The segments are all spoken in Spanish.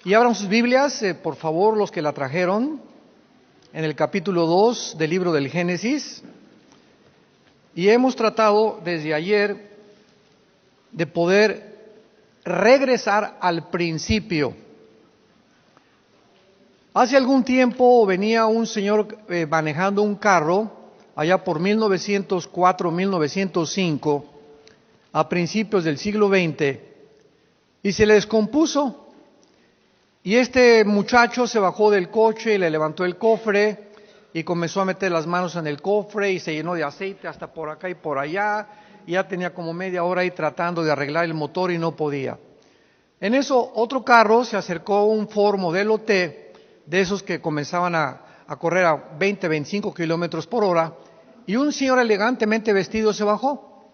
Y abran sus Biblias, por favor, los que la trajeron, en el capítulo 2 del libro del Génesis. Y hemos tratado desde ayer de poder regresar al principio. Hace algún tiempo venía un señor manejando un carro, allá por 1904, 1905, a principios del siglo XX, y se le descompuso. Y este muchacho se bajó del coche y le levantó el cofre y comenzó a meter las manos en el cofre y se llenó de aceite hasta por acá y por allá. Y ya tenía como media hora ahí tratando de arreglar el motor y no podía. En eso otro carro se acercó, un Ford modelo T, de esos que comenzaban a correr a 20, 25 kilómetros por hora, y un señor elegantemente vestido se bajó.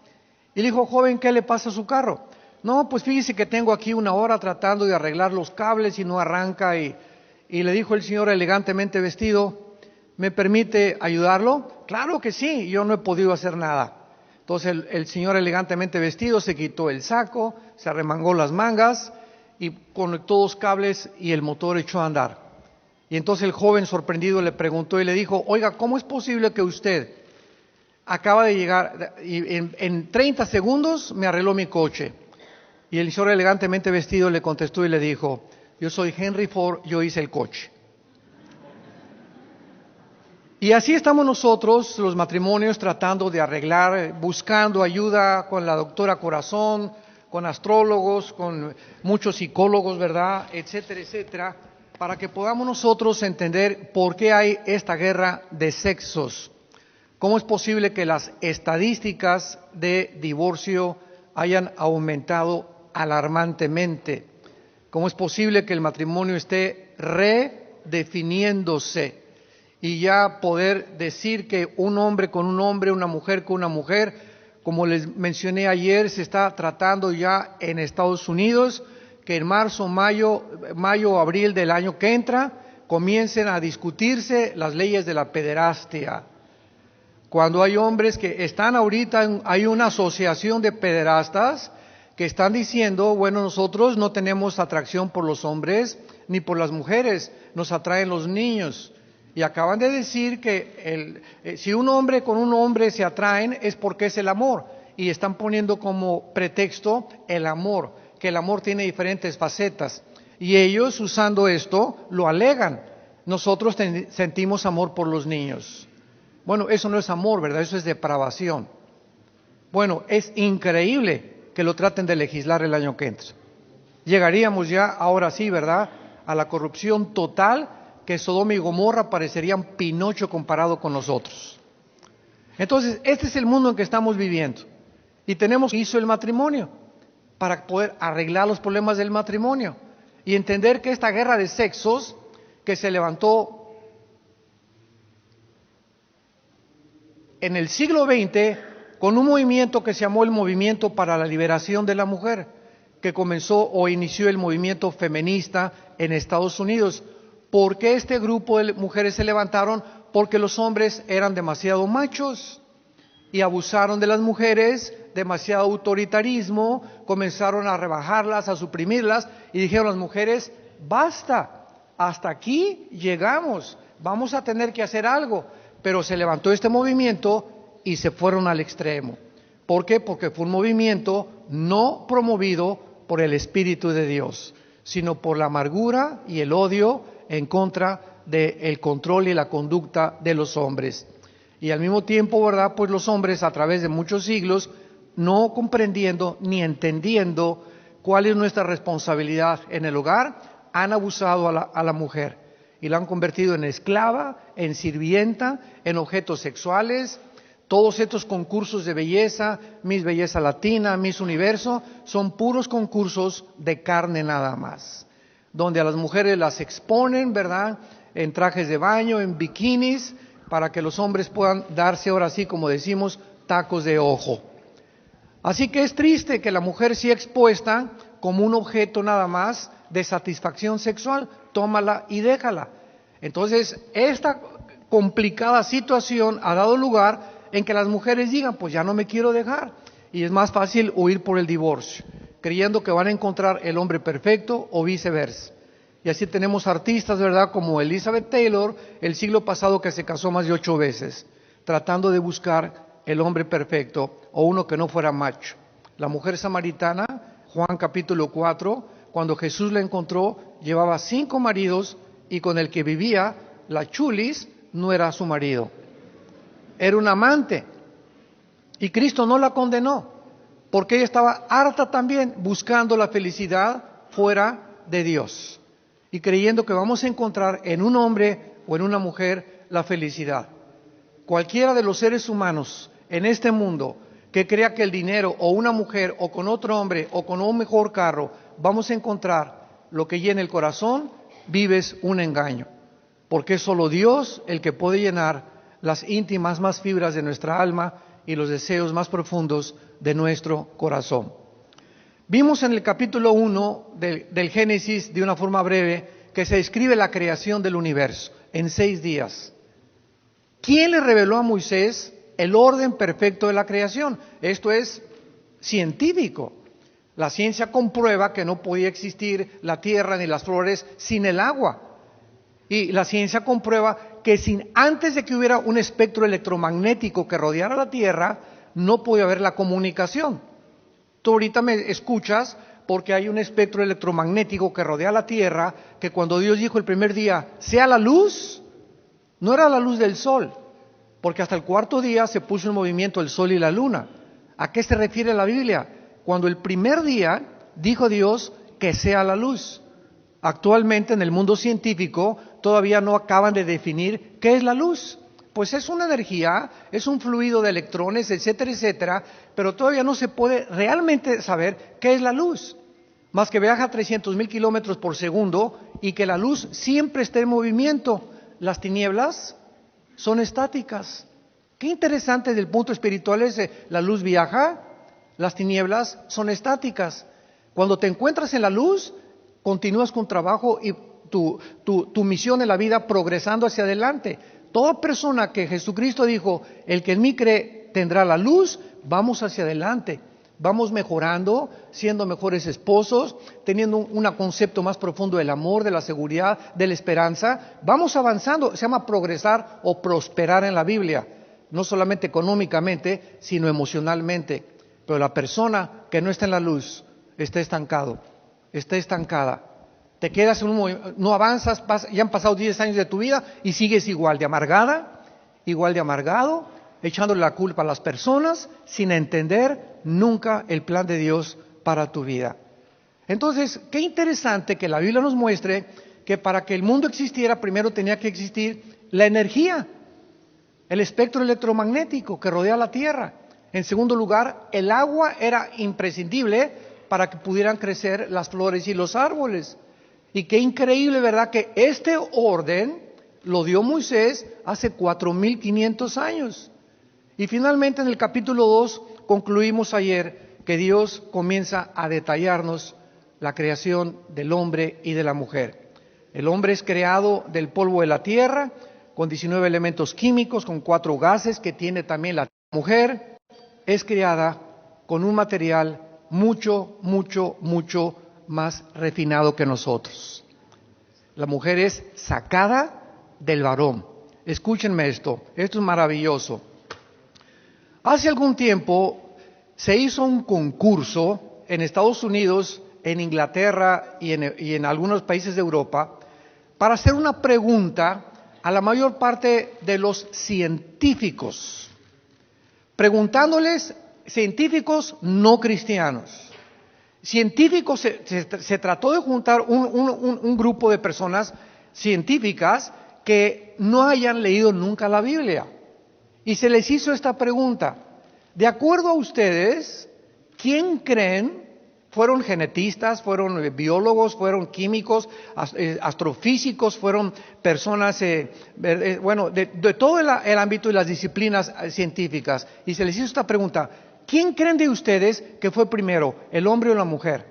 Y le dijo: joven, ¿qué le pasa a su carro? No, pues fíjese que tengo aquí una hora tratando de arreglar los cables y no arranca. Y le dijo el señor elegantemente vestido: ¿me permite ayudarlo? Claro que sí, yo no he podido hacer nada. Entonces el señor elegantemente vestido se quitó el saco, se arremangó las mangas y conectó dos cables y el motor echó a andar. Y entonces el joven sorprendido le preguntó y le dijo: oiga, ¿cómo es posible que usted acaba de llegar y en 30 segundos me arregló mi coche? Y el señor elegantemente vestido le contestó y le dijo: yo soy Henry Ford, yo hice el coche. Y así estamos nosotros, los matrimonios, tratando de arreglar, buscando ayuda con la doctora Corazón, con astrólogos, con muchos psicólogos, ¿verdad?, etcétera, etcétera, para que podamos nosotros entender por qué hay esta guerra de sexos. ¿Cómo es posible que las estadísticas de divorcio hayan aumentado alarmantemente? ¿Cómo es posible que el matrimonio esté redefiniéndose y ya poder decir que un hombre con un hombre, una mujer con una mujer, como les mencioné ayer, se está tratando ya en Estados Unidos, que en marzo, mayo, abril del año que entra, comiencen a discutirse las leyes de la pederastia? Cuando hay hombres que están ahorita, hay una asociación de pederastas que están diciendo: bueno, nosotros no tenemos atracción por los hombres ni por las mujeres, nos atraen los niños. Y acaban de decir que si un hombre con un hombre se atraen es porque es el amor, y están poniendo como pretexto el amor, que el amor tiene diferentes facetas, y ellos, usando esto, lo alegan: nosotros sentimos amor por los niños. Bueno, eso no es amor, ¿verdad? Eso es depravación. Bueno, es increíble que lo traten de legislar el año que entra. Llegaríamos ya, ahora sí, ¿verdad?, a la corrupción total, que Sodoma y Gomorra parecerían Pinocho comparado con nosotros. Entonces, este es el mundo en que estamos viviendo. Y tenemos que hizo el matrimonio para poder arreglar los problemas del matrimonio y entender que esta guerra de sexos que se levantó en el siglo XX con un movimiento que se llamó el Movimiento para la Liberación de la Mujer, que comenzó o inició el movimiento feminista en Estados Unidos. ¿Por qué este grupo de mujeres se levantaron? Porque los hombres eran demasiado machos y abusaron de las mujeres, demasiado autoritarismo, comenzaron a rebajarlas, a suprimirlas, y dijeron las mujeres: basta, hasta aquí llegamos, vamos a tener que hacer algo. Pero se levantó este movimiento y se fueron al extremo. ¿Por qué? Porque fue un movimiento no promovido por el Espíritu de Dios, sino por la amargura y el odio en contra del control y la conducta de los hombres. Y al mismo tiempo, ¿verdad?, pues los hombres, a través de muchos siglos, no comprendiendo ni entendiendo cuál es nuestra responsabilidad en el hogar, han abusado a la mujer y la han convertido en esclava, en sirvienta, en objetos sexuales. Todos estos concursos de belleza, Miss Belleza Latina, Miss Universo, son puros concursos de carne nada más, donde a las mujeres las exponen, ¿verdad?, en trajes de baño, en bikinis, para que los hombres puedan darse, ahora sí, como decimos, tacos de ojo. Así que es triste que la mujer sea expuesta como un objeto nada más de satisfacción sexual. Tómala y déjala. Entonces, esta complicada situación ha dado lugar en que las mujeres digan: pues ya no me quiero dejar, y es más fácil huir por el divorcio, creyendo que van a encontrar el hombre perfecto o viceversa. Y así tenemos artistas, ¿verdad? Como Elizabeth Taylor, el siglo pasado, que se casó más de 8 veces, tratando de buscar el hombre perfecto o uno que no fuera macho. La mujer samaritana, Juan capítulo 4, cuando Jesús la encontró, llevaba 5 maridos y con el que vivía, la chulis, no era su marido. Era un amante. Y Cristo no la condenó, porque ella estaba harta también buscando la felicidad fuera de Dios y creyendo que vamos a encontrar en un hombre o en una mujer la felicidad. Cualquiera de los seres humanos en este mundo que crea que el dinero o una mujer o con otro hombre o con un mejor carro vamos a encontrar lo que llena el corazón, vives un engaño, porque es solo Dios el que puede llenar las íntimas más fibras de nuestra alma y los deseos más profundos de nuestro corazón. Vimos en el capítulo 1 del Génesis, de una forma breve, que se describe la creación del universo en 6 días. ¿Quién le reveló a Moisés el orden perfecto de la creación? Esto es científico. La ciencia comprueba que no podía existir la tierra ni las flores sin el agua. Y la ciencia comprueba que antes de que hubiera un espectro electromagnético que rodeara la Tierra, no podía haber la comunicación. Tú ahorita me escuchas porque hay un espectro electromagnético que rodea la Tierra, que cuando Dios dijo el primer día, sea la luz, no era la luz del sol, porque hasta el 4.º día se puso en movimiento el sol y la luna. ¿A qué se refiere la Biblia? Cuando el primer día dijo Dios que sea la luz. Actualmente en el mundo científico todavía no acaban de definir qué es la luz. Pues es una energía, es un fluido de electrones, etcétera, etcétera, pero todavía no se puede realmente saber qué es la luz, más que viaja a 300,000 kilómetros por segundo y que la luz siempre esté en movimiento. Las tinieblas son estáticas. Qué interesante desde el punto espiritual es, la luz viaja, las tinieblas son estáticas. Cuando te encuentras en la luz, continúas con trabajo y tu misión en la vida progresando hacia adelante. Toda persona que Jesucristo dijo, el que en mí cree tendrá la luz, vamos hacia adelante. Vamos mejorando, siendo mejores esposos, teniendo un concepto más profundo del amor, de la seguridad, de la esperanza. Vamos avanzando, se llama progresar o prosperar en la Biblia. No solamente económicamente, sino emocionalmente. Pero la persona que no está en la luz está estancado. Está estancada, te quedas no avanzas, ya han pasado 10 años de tu vida y sigues igual de amargada, igual de amargado, echándole la culpa a las personas, sin entender nunca el plan de Dios para tu vida. Entonces, qué interesante que la Biblia nos muestre que para que el mundo existiera, primero tenía que existir la energía, el espectro electromagnético que rodea la Tierra. En segundo lugar, el agua era imprescindible para que pudieran crecer las flores y los árboles. Y qué increíble, ¿verdad?, que este orden lo dio Moisés hace 4,500 años. Y finalmente en el capítulo 2 concluimos ayer que Dios comienza a detallarnos la creación del hombre y de la mujer. El hombre es creado del polvo de la tierra, con 19 elementos químicos, con 4 gases que tiene también la mujer. Es creada con un material mucho más refinado que nosotros. La mujer es sacada del varón. Escúchenme esto es maravilloso. Hace algún tiempo se hizo un concurso en Estados Unidos, en Inglaterra y en algunos países de Europa para hacer una pregunta a la mayor parte de los científicos, preguntándoles, científicos no cristianos, científicos, se trató de juntar un grupo de personas científicas que no hayan leído nunca la Biblia. Y se les hizo esta pregunta: de acuerdo a ustedes, ¿quién creen? Fueron genetistas, fueron biólogos, fueron químicos, astrofísicos, fueron personas, de todo el ámbito de las disciplinas científicas. Y se les hizo esta pregunta: ¿quién creen de ustedes que fue primero, el hombre o la mujer?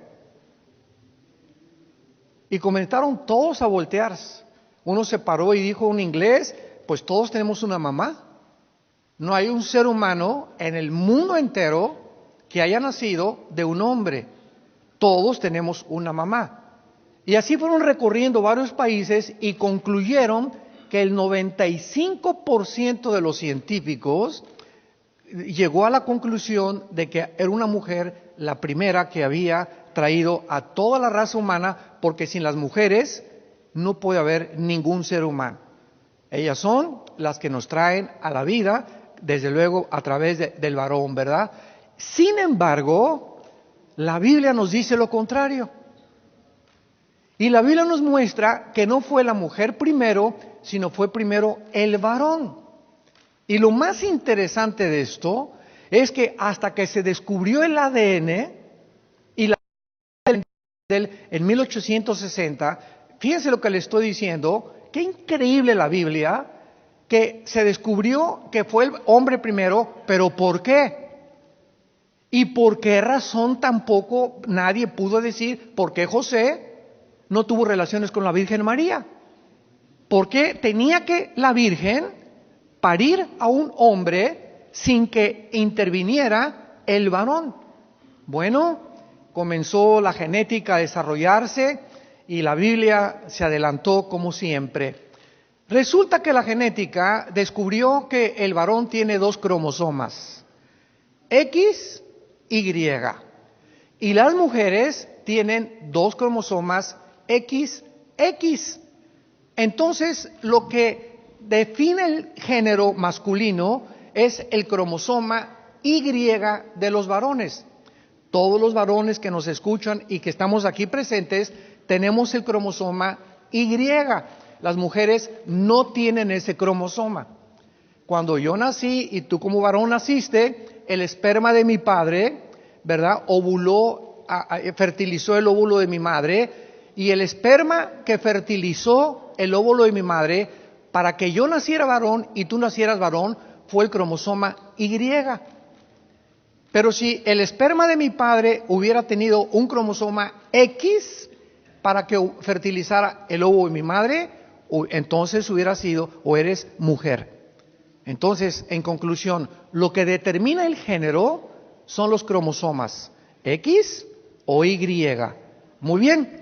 Y comenzaron todos a voltearse. Uno se paró y dijo en inglés, pues todos tenemos una mamá. No hay un ser humano en el mundo entero que haya nacido de un hombre. Todos tenemos una mamá. Y así fueron recorriendo varios países y concluyeron que el 95% de los científicos llegó a la conclusión de que era una mujer la primera que había traído a toda la raza humana, porque sin las mujeres no puede haber ningún ser humano. Ellas son las que nos traen a la vida, desde luego a través del varón, ¿verdad? Sin embargo, la Biblia nos dice lo contrario. Y la Biblia nos muestra que no fue la mujer primero, sino fue primero el varón. Y lo más interesante de esto es que hasta que se descubrió el ADN y la en 1860, fíjense lo que le estoy diciendo, qué increíble la Biblia, que se descubrió que fue el hombre primero, pero ¿por qué? ¿Y por qué razón tampoco nadie pudo decir por qué José no tuvo relaciones con la Virgen María? ¿Por qué tenía que la Virgen parir a un hombre sin que interviniera el varón? Bueno, comenzó la genética a desarrollarse y la Biblia se adelantó como siempre. Resulta que la genética descubrió que el varón tiene 2 cromosomas, X y Y, y las mujeres tienen 2 cromosomas XX. Entonces, lo que define el género masculino es el cromosoma Y de los varones. Todos los varones que nos escuchan y que estamos aquí presentes tenemos el cromosoma Y. Las mujeres no tienen ese cromosoma. Cuando yo nací y tú como varón naciste, el esperma de mi padre, ¿verdad?, ovuló, fertilizó el óvulo de mi madre, y el esperma que fertilizó el óvulo de mi madre para que yo naciera varón y tú nacieras varón fue el cromosoma Y. Pero si el esperma de mi padre hubiera tenido un cromosoma X para que fertilizara el óvulo de mi madre, entonces hubiera sido o eres mujer. Entonces, en conclusión, lo que determina el género son los cromosomas X o Y. Muy bien,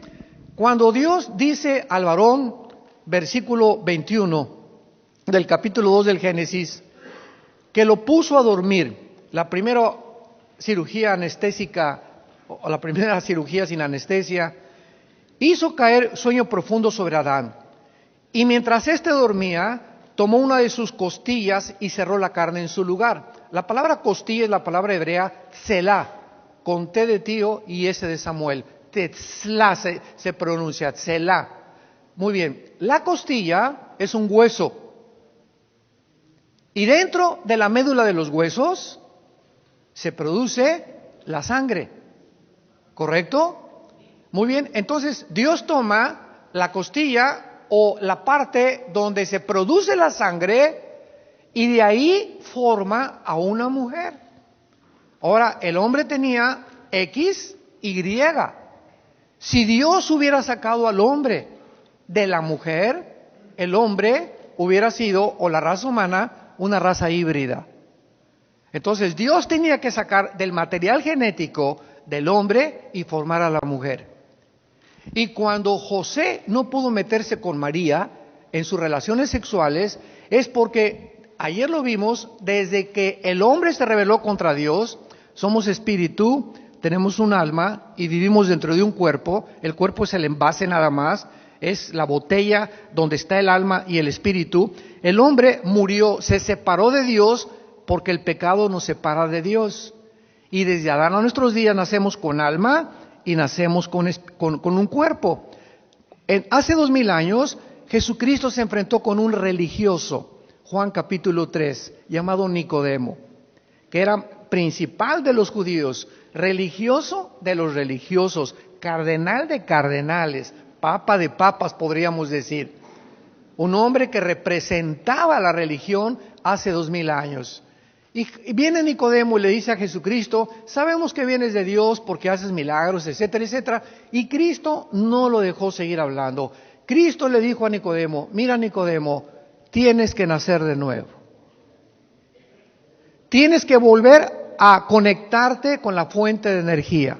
cuando Dios dice al varón, versículo 21 del capítulo 2 del Génesis, que lo puso a dormir, la primera cirugía anestésica, o la primera cirugía sin anestesia, hizo caer sueño profundo sobre Adán. Y mientras éste dormía, tomó una de sus costillas y cerró la carne en su lugar. La palabra costilla es la palabra hebrea Tselá, con T de tío y S de Samuel. Tetzlá se pronuncia, Tselá. Muy bien, la costilla es un hueso. Y dentro de la médula de los huesos se produce la sangre. ¿Correcto? Muy bien, entonces Dios toma la costilla o la parte donde se produce la sangre y de ahí forma a una mujer. Ahora, el hombre tenía X, Y. Si Dios hubiera sacado al hombre de la mujer, el hombre hubiera sido, o la raza humana, una raza híbrida. Entonces Dios tenía que sacar del material genético del hombre y formar a la mujer. Y cuando José no pudo meterse con María en sus relaciones sexuales, es porque, ayer lo vimos, desde que el hombre se rebeló contra Dios, somos espíritu, tenemos un alma y vivimos dentro de un cuerpo. El cuerpo es el envase nada más, es la botella donde está el alma y el espíritu. El hombre murió, se separó de Dios porque el pecado nos separa de Dios. Y desde Adán a nuestros días nacemos con alma y nacemos con un cuerpo. Hace 2000 años Jesucristo se enfrentó con un religioso, Juan capítulo 3, llamado Nicodemo, que era principal de los judíos, religioso de los religiosos, cardenal de cardenales, papa de papas podríamos decir. Un hombre que representaba la religión hace 2000 años. Y viene Nicodemo y le dice a Jesucristo, sabemos que vienes de Dios porque haces milagros, etcétera, etcétera. Y Cristo no lo dejó seguir hablando. Cristo le dijo a Nicodemo, mira Nicodemo, tienes que nacer de nuevo. Tienes que volver a conectarte con la fuente de energía.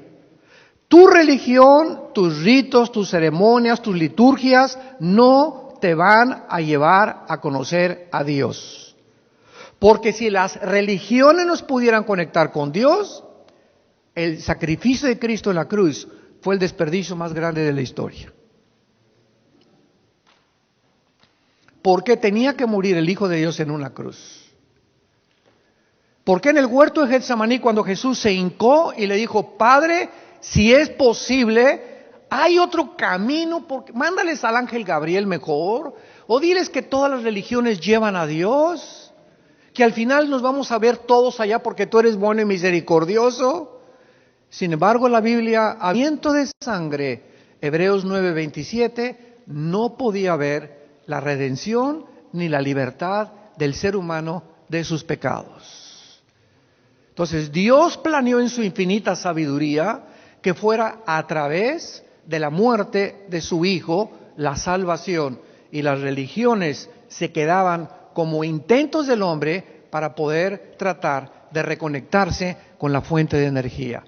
Tu religión, tus ritos, tus ceremonias, tus liturgias no te van a llevar a conocer a Dios. Porque si las religiones nos pudieran conectar con Dios, el sacrificio de Cristo en la cruz fue el desperdicio más grande de la historia. ¿Por qué tenía que morir el Hijo de Dios en una cruz? ¿Por qué en el huerto de Getsemaní, cuando Jesús se hincó y le dijo, Padre, si es posible, hay otro camino, mándales al ángel Gabriel mejor, o diles que todas las religiones llevan a Dios, que al final nos vamos a ver todos allá porque tú eres bueno y misericordioso? Sin embargo, la Biblia, a viento de sangre, Hebreos 9:27, no podía ver la redención ni la libertad del ser humano de sus pecados. Entonces, Dios planeó en su infinita sabiduría que fuera a través de la muerte de su Hijo la salvación, y las religiones se quedaban como intentos del hombre para poder tratar de reconectarse con la fuente de energía.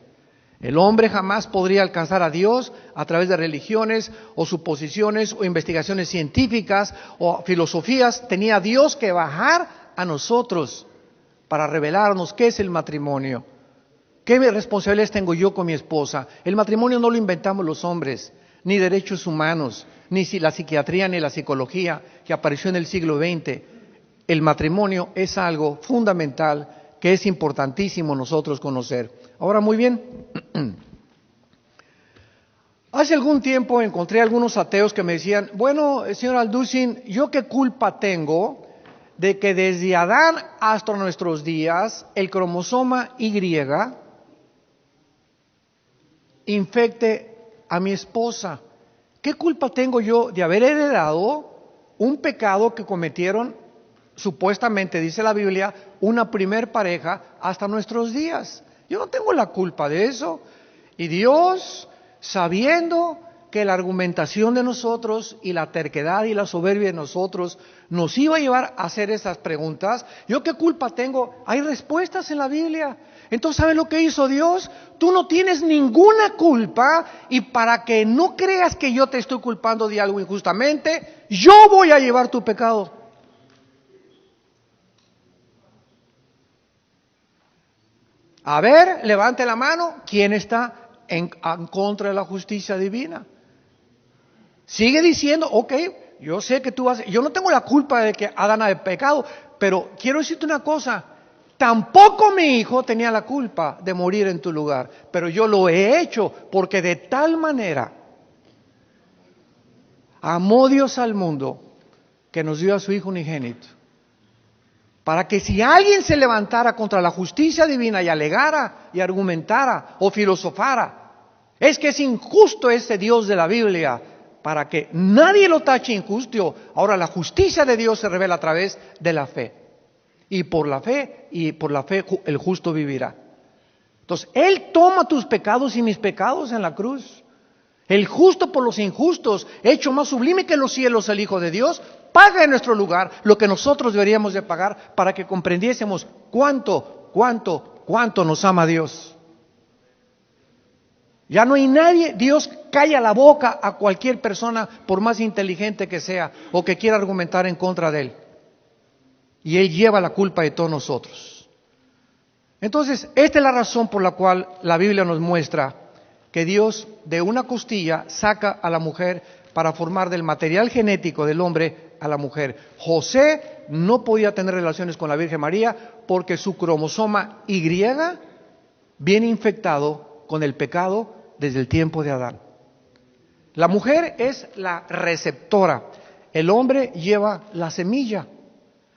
El hombre jamás podría alcanzar a Dios a través de religiones o suposiciones o investigaciones científicas o filosofías. Tenía Dios que bajar a nosotros para revelarnos qué es el matrimonio. ¿Qué responsabilidades tengo yo con mi esposa? El matrimonio no lo inventamos los hombres, ni derechos humanos, ni la psiquiatría, ni la psicología que apareció en el siglo XX. El matrimonio es algo fundamental que es importantísimo nosotros conocer. Ahora, muy bien, hace algún tiempo encontré algunos ateos que me decían, bueno, señor Alducin, ¿yo qué culpa tengo de que desde Adán hasta nuestros días el cromosoma Y infecte a mi esposa? ¿Qué culpa tengo yo de haber heredado un pecado que cometieron, supuestamente, dice la Biblia, una primer pareja hasta nuestros días? Yo no tengo la culpa de eso. Y Dios, sabiendo que la argumentación de nosotros y la terquedad y la soberbia de nosotros nos iba a llevar a hacer esas preguntas, ¿yo qué culpa tengo? Hay respuestas en la Biblia. Entonces, ¿sabes lo que hizo Dios? Tú no tienes ninguna culpa, y para que no creas que yo te estoy culpando de algo injustamente, yo voy a llevar tu pecado. A ver, levante la mano, ¿quién está en contra de la justicia divina? Sigue diciendo, ok, yo sé que yo no tengo la culpa de que Adán haya pecado, pero quiero decirte una cosa, tampoco mi hijo tenía la culpa de morir en tu lugar, pero yo lo he hecho porque de tal manera amó Dios al mundo que nos dio a su Hijo unigénito, para que si alguien se levantara contra la justicia divina y alegara y argumentara o filosofara, es que es injusto este Dios de la Biblia, para que nadie lo tache injusto. Ahora la justicia de Dios se revela a través de la fe. Y por la fe el justo vivirá. Entonces, Él toma tus pecados y mis pecados en la cruz. El justo por los injustos, hecho más sublime que los cielos el Hijo de Dios, paga en nuestro lugar lo que nosotros deberíamos de pagar para que comprendiésemos cuánto nos ama Dios. Ya no hay nadie, Dios calla la boca a cualquier persona, por más inteligente que sea o que quiera argumentar en contra de Él. Y Él lleva la culpa de todos nosotros. Entonces, esta es la razón por la cual la Biblia nos muestra que Dios de una costilla saca a la mujer para formar del material genético del hombre a la mujer. José no podía tener relaciones con la Virgen María porque su cromosoma Y viene infectado con el pecado desde el tiempo de Adán. La mujer es la receptora, el hombre lleva la semilla.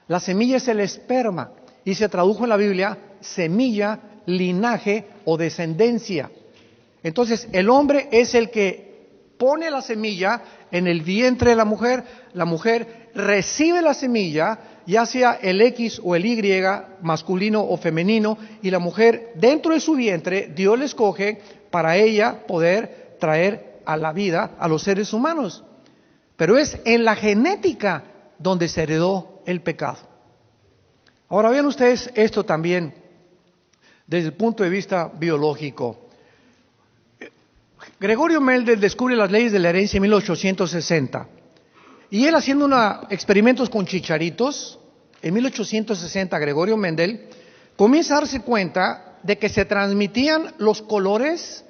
La semilla es el esperma y se tradujo en la Biblia semilla, linaje o descendencia. Entonces, el hombre es el que pone la semilla en el vientre de la mujer recibe la semilla, ya sea el X o el Y, masculino o femenino, y la mujer dentro de su vientre, Dios le escoge para ella poder traer a la vida a los seres humanos. Pero es en la genética donde se heredó el pecado. Ahora vean ustedes esto también desde el punto de vista biológico. Gregorio Mendel descubre las leyes de la herencia en 1860. Y él haciendo experimentos con chicharitos, en 1860 Gregorio Mendel comienza a darse cuenta de que se transmitían los colores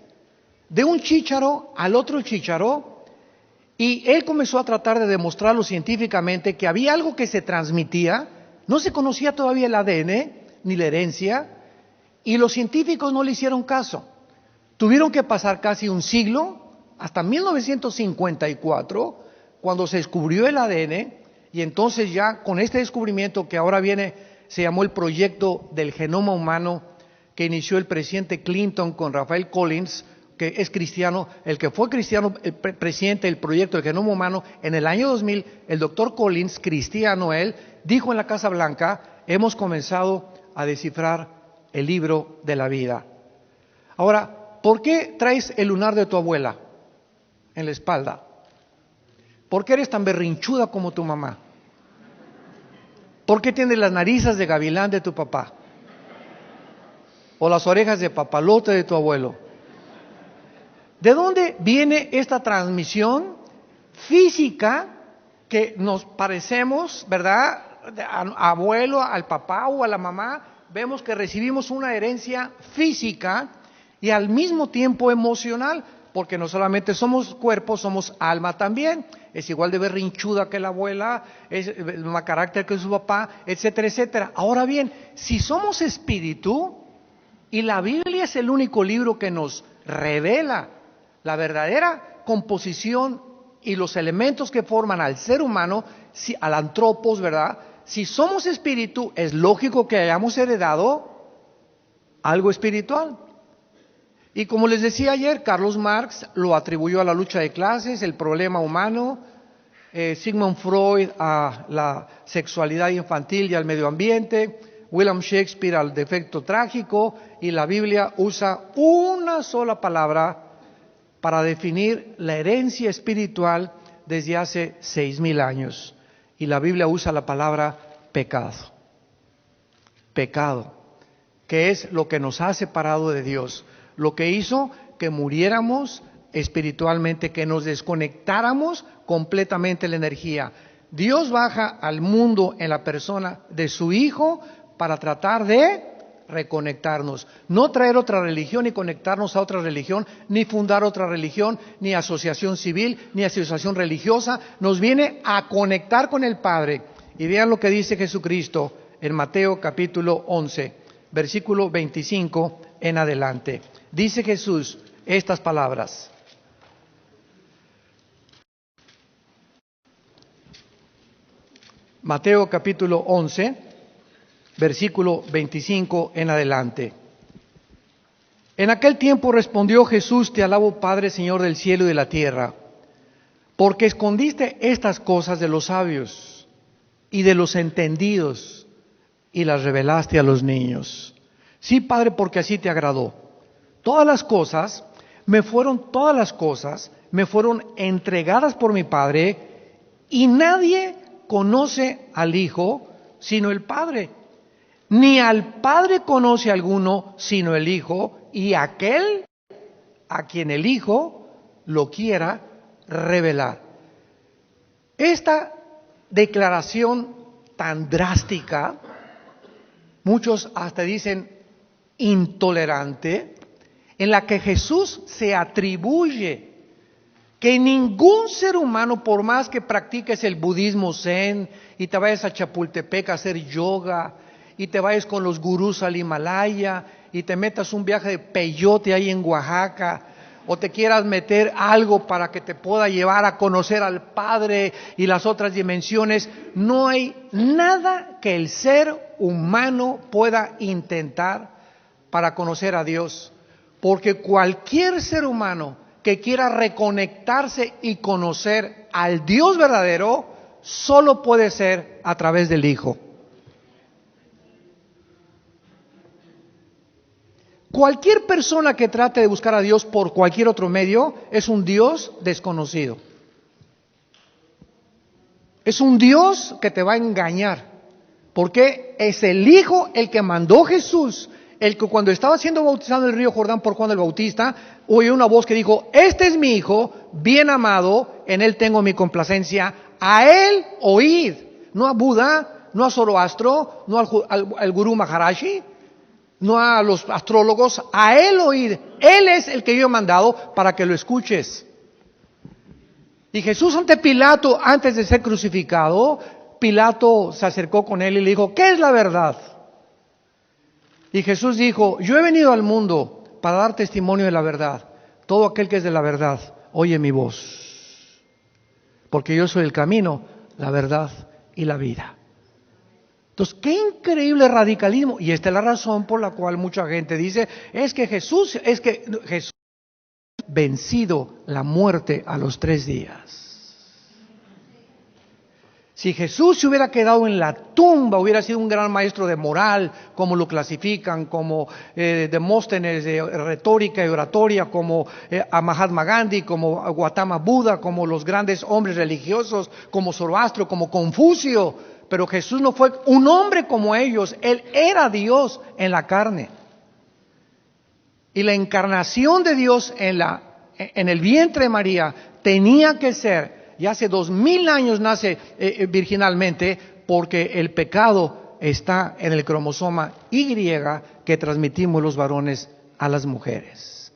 de un chícharo al otro chícharo, y él comenzó a tratar de demostrarlo científicamente que había algo que se transmitía. No se conocía todavía el ADN ni la herencia, y los científicos no le hicieron caso. Tuvieron que pasar casi un siglo, hasta 1954, cuando se descubrió el ADN, y entonces ya con este descubrimiento que ahora viene, se llamó el proyecto del genoma humano, que inició el presidente Clinton con Rafael Collins, que es cristiano, el que fue cristiano, el presidente del proyecto del genoma humano. En el año 2000, el doctor Collins, cristiano él, dijo en la Casa Blanca: hemos comenzado a descifrar el libro de la vida. Ahora, ¿por qué traes el lunar de tu abuela en la espalda? ¿Por qué eres tan berrinchuda como tu mamá? ¿Por qué tienes las narices de gavilán de tu papá? ¿O las orejas de papalote de tu abuelo? ¿De dónde viene esta transmisión física que nos parecemos, verdad, abuelo, al papá o a la mamá? Vemos que recibimos una herencia física y al mismo tiempo emocional, porque no solamente somos cuerpo, somos alma también. Es igual de berrinchuda que la abuela, es el mismo carácter que su papá, etcétera, etcétera. Ahora bien, si somos espíritu, y la Biblia es el único libro que nos revela la verdadera composición y los elementos que forman al ser humano, al antropos, ¿verdad? Si somos espíritu, es lógico que hayamos heredado algo espiritual. Y como les decía ayer, Carlos Marx lo atribuyó a la lucha de clases, el problema humano, Sigmund Freud a la sexualidad infantil y al medio ambiente, William Shakespeare al defecto trágico, y la Biblia usa una sola palabra para definir la herencia espiritual desde hace 6,000 años. Y la Biblia usa la palabra pecado. Pecado, que es lo que nos ha separado de Dios, lo que hizo que muriéramos espiritualmente, que nos desconectáramos completamente la energía. Dios baja al mundo en la persona de su Hijo para tratar de reconectarnos, no traer otra religión ni conectarnos a otra religión, ni fundar otra religión, ni asociación civil, ni asociación religiosa. Nos viene a conectar con el Padre. Y vean lo que dice Jesucristo en Mateo capítulo 11, versículo 25 en adelante. Dice Jesús estas palabras: Mateo capítulo 11, versículo 25 en adelante. En aquel tiempo respondió Jesús: Te alabo, Padre, Señor del cielo y de la tierra, porque escondiste estas cosas de los sabios y de los entendidos y las revelaste a los niños. Sí, Padre, porque así te agradó. Todas las cosas me fueron entregadas por mi Padre, y nadie conoce al Hijo sino el Padre, ni al Padre conoce alguno sino el Hijo, y aquel a quien el Hijo lo quiera revelar. Esta declaración tan drástica, muchos hasta dicen intolerante, en la que Jesús se atribuye que ningún ser humano, por más que practiques el budismo zen y te vayas a Chapultepec a hacer yoga y te vayas con los gurús al Himalaya y te metas un viaje de peyote ahí en Oaxaca, o te quieras meter algo para que te pueda llevar a conocer al Padre y las otras dimensiones, no hay nada que el ser humano pueda intentar para conocer a Dios, porque cualquier ser humano que quiera reconectarse y conocer al Dios verdadero, solo puede ser a través del Hijo. Cualquier persona que trate de buscar a Dios por cualquier otro medio es un Dios desconocido. Es un Dios que te va a engañar, porque es el Hijo el que mandó Jesús el que cuando estaba siendo bautizado en el río Jordán por Juan el Bautista, oyó una voz que dijo, este es mi hijo, bien amado, en él tengo mi complacencia, a él oíd. No a Buda, no a Zoroastro, no al gurú Maharaji, no a los astrólogos, a él oíd. Él es el que yo he mandado para que lo escuches. Y Jesús ante Pilato, antes de ser crucificado, Pilato se acercó con él y le dijo, ¿qué es la verdad? Y Jesús dijo, yo he venido al mundo para dar testimonio de la verdad. Todo aquel que es de la verdad, oye mi voz. Porque yo soy el camino, la verdad y la vida. Entonces, qué increíble radicalismo. Y esta es la razón por la cual mucha gente dice, es que Jesús vencido la muerte a los 3 días. Si Jesús se hubiera quedado en la tumba, hubiera sido un gran maestro de moral, como lo clasifican, como Demóstenes de retórica y oratoria, como a Mahatma Gandhi, como a Gautama Buda, como los grandes hombres religiosos, como Zoroastro, como Confucio. Pero Jesús no fue un hombre como ellos, Él era Dios en la carne. Y la encarnación de Dios en el vientre de María tenía que ser, y hace 2000 años nace virginalmente, porque el pecado está en el cromosoma Y que transmitimos los varones a las mujeres.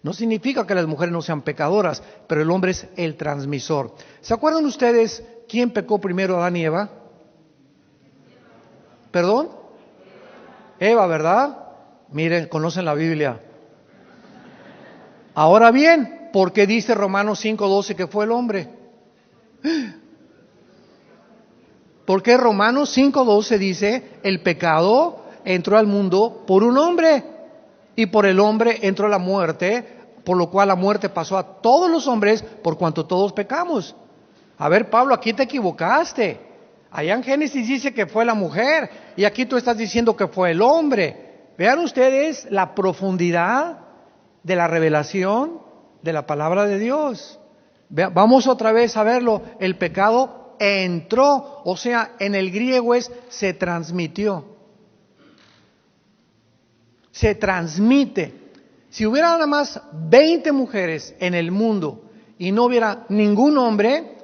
No significa que las mujeres no sean pecadoras, pero el hombre es el transmisor. ¿Se acuerdan ustedes quién pecó primero, Adán y Eva? ¿Perdón? Eva, ¿verdad? Miren, conocen la Biblia. Ahora bien, ¿por qué dice Romanos 5:12 que fue el hombre? ¿Por qué Romanos 5:12 dice, el pecado entró al mundo por un hombre y por el hombre entró la muerte, por lo cual la muerte pasó a todos los hombres por cuanto todos pecamos? A ver, Pablo, aquí te equivocaste. Allá en Génesis dice que fue la mujer y aquí tú estás diciendo que fue el hombre. Vean ustedes la profundidad de la revelación de la palabra de Dios. Vamos otra vez a verlo. El pecado entró, o sea, en el griego es se transmitió. Se transmite. Si hubiera nada más 20 mujeres en el mundo y no hubiera ningún hombre,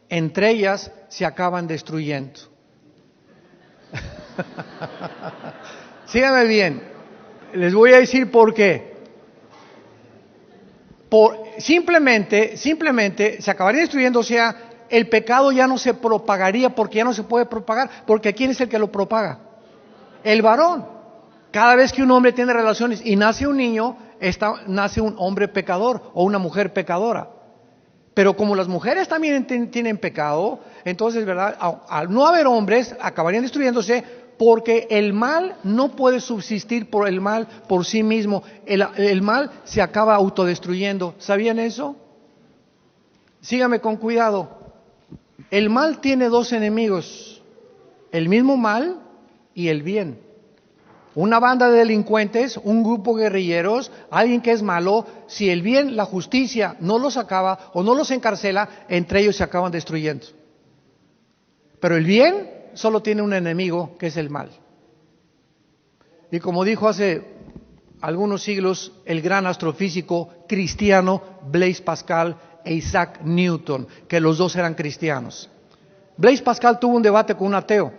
entre ellas se acaban destruyendo. Síganme bien. Les voy a decir por qué. Simplemente se acabaría destruyendo, o sea, el pecado ya no se propagaría porque ya no se puede propagar, porque ¿quién es el que lo propaga? El varón. Cada vez que un hombre tiene relaciones y nace un niño, nace un hombre pecador o una mujer pecadora. Pero como las mujeres también tienen pecado, entonces, ¿verdad? Al no haber hombres, acabarían destruyéndose porque el mal no puede subsistir por el mal por sí mismo. El mal se acaba autodestruyendo. ¿Sabían eso? Sígame con cuidado. El mal tiene 2 enemigos, el mismo mal y el bien. Una banda de delincuentes, un grupo de guerrilleros, alguien que es malo, si el bien, la justicia, no los acaba o no los encarcela, entre ellos se acaban destruyendo. Pero el bien solo tiene un enemigo, que es el mal. Y como dijo hace algunos siglos el gran astrofísico cristiano Blaise Pascal e Isaac Newton, que los dos eran cristianos. Blaise Pascal tuvo un debate con un ateo,